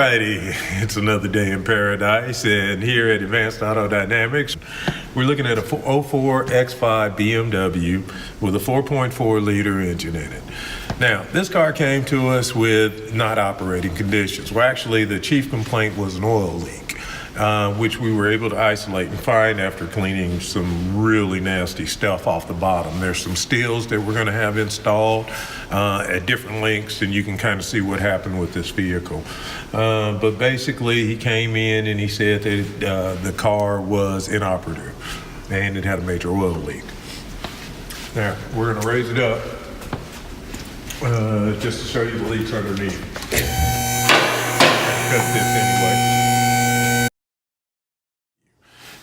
righty, it's another day in paradise, and here at Advanced Auto Dynamics, we're looking at a 04 X5 BMW with a 4.4 liter engine in it. Now, this car came to us with not operating conditions. Well, actually, the chief complaint was an oil leak, which we were able to isolate and find after cleaning some really nasty stuff off the bottom. There's some steels that we're going to have installed at different lengths, and you can kind of see what happened with this vehicle. But basically, he came in and he said that the car was inoperative and it had a major oil leak. Now, we're going to raise it up just to show you the leaks underneath. Cut this anyway.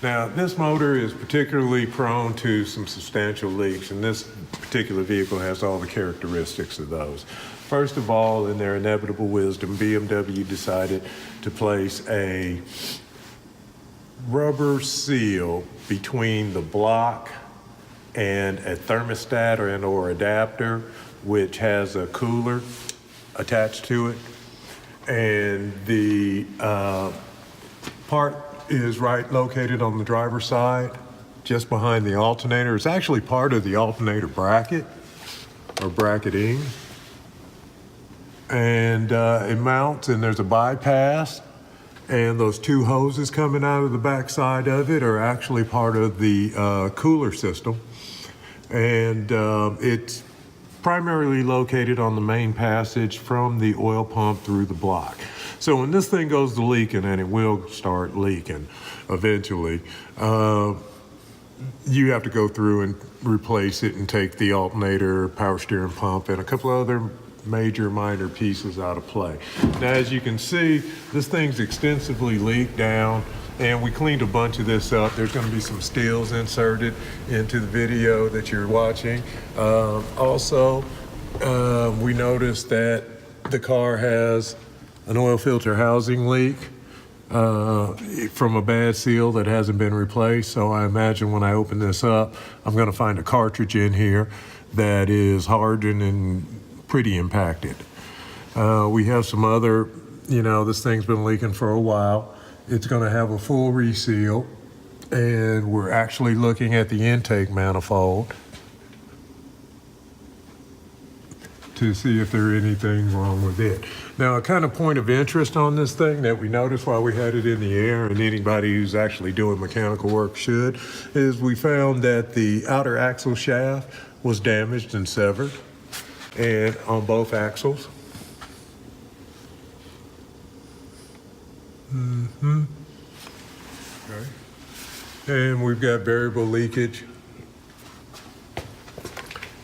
Now, this motor is particularly prone to some substantial leaks, and this particular vehicle has all the characteristics of those. First of all, in their inevitable wisdom, BMW decided to place a rubber seal between the block and a thermostat or adapter, which has a cooler attached to it. And the part is located on the driver's side, just behind the alternator. It's actually part of the alternator bracket or bracketing. And it mounts, and there's a bypass, and those two hoses coming out of the back side of it are actually part of the cooler system. And it's primarily located on the main passage from the oil pump through the block. So when this thing goes to leaking, and it will start leaking eventually, you have to go through and replace it and take the alternator, power steering pump, and a couple other major minor pieces out of play. Now, as you can see, this thing's extensively leaked down, and we cleaned a bunch of this up. There's going to be some steels inserted into the video that you're watching. Also, we noticed that the car has an oil filter housing leak from a bad seal that hasn't been replaced. So I imagine when I open this up, I'm going to find a cartridge in here that is hardened and pretty impacted. We have some other, this thing's been leaking for a while. It's going to have a full reseal, and we're actually looking at the intake manifold to see if there's anything wrong with it. Now, a kind of point of interest on this thing that we noticed while we had it in the air, and anybody who's actually doing mechanical work should, is we found that the outer axle shaft was damaged and severed, and on both axles. Okay. And we've got variable leakage.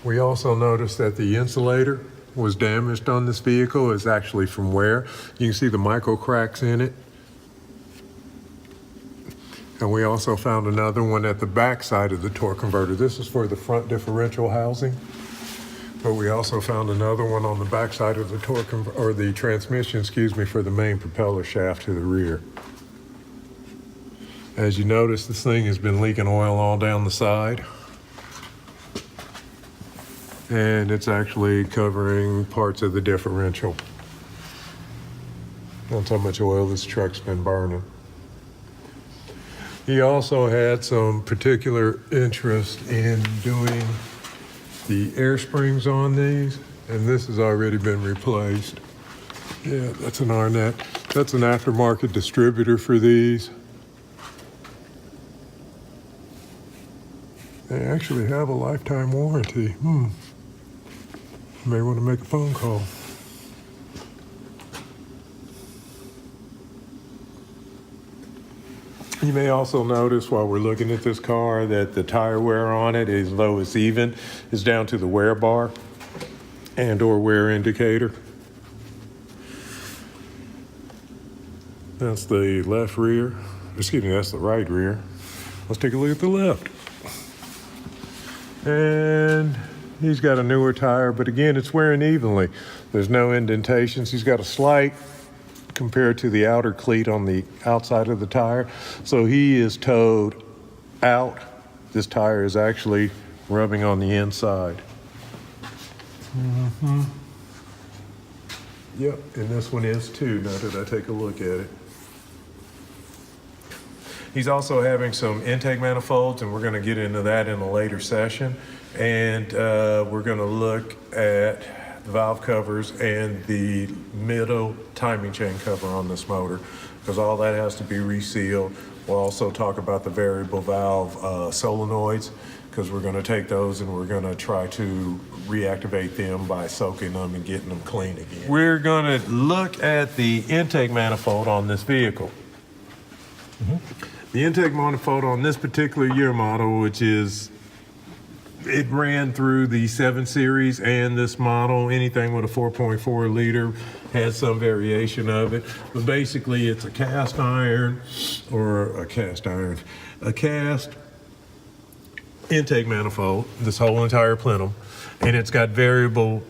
We also noticed that the insulator was damaged on this vehicle. It's actually from wear. You can see the micro cracks in it. And we also found another one at the back side of the torque converter. This is for the front differential housing. But we also found another one on the back side of the the transmission, for the main propeller shaft to the rear. As you notice, this thing has been leaking oil all down the side. And it's actually covering parts of the differential. That's how much oil this truck's been burning. He also had some particular interest in doing the air springs on these, and this has already been replaced. Yeah, that's an Arnett. That's an aftermarket distributor for these. They actually have a lifetime warranty. You may want to make a phone call. You may also notice while we're looking at this car that the tire wear on it, though it's even, is down to the wear bar and or wear indicator. That's the left rear. That's the right rear. Let's take a look at the left. And he's got a newer tire, but again, it's wearing evenly. There's no indentations. He's got a slight compared to the outer cleat on the outside of the tire. So he is towed out. This tire is actually rubbing on the inside. Yep, and this one is too, now that I take a look at it. He's also having some intake manifolds, and we're going to get into that in a later session. And we're going to look at the valve covers and the middle timing chain cover on this motor, because all that has to be resealed. We'll also talk about the variable valve solenoids, because we're going to take those and we're going to try to reactivate them by soaking them and getting them clean again. We're going to look at the intake manifold on this vehicle. The intake manifold on this particular year model, which is, it ran through the 7 Series and this model, anything with a 4.4 liter has some variation of it. But basically it's a cast intake manifold, this whole entire plenum, and it's got variable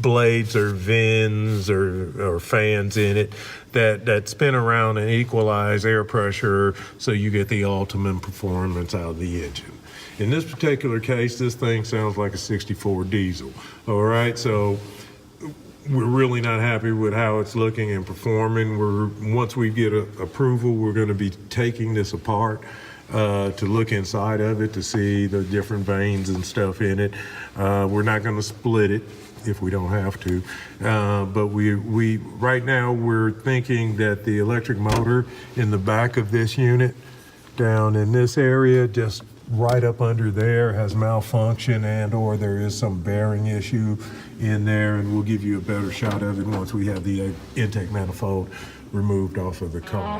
blades or VINs or fans in it that spin around and equalize air pressure so you get the ultimate performance out of the engine. In this particular case, this thing sounds like a 64 diesel. All right, so we're really not happy with how it's looking and performing. Once we get approval, we're going to be taking this apart to look inside of it to see the different vanes and stuff in it. We're not going to split it if we don't have to, but we right now we're thinking that the electric motor in the back of this unit down in this area, just right up under there, has malfunction and or there is some bearing issue in there, and we'll give you a better shot of it once we have the intake manifold removed off of the car.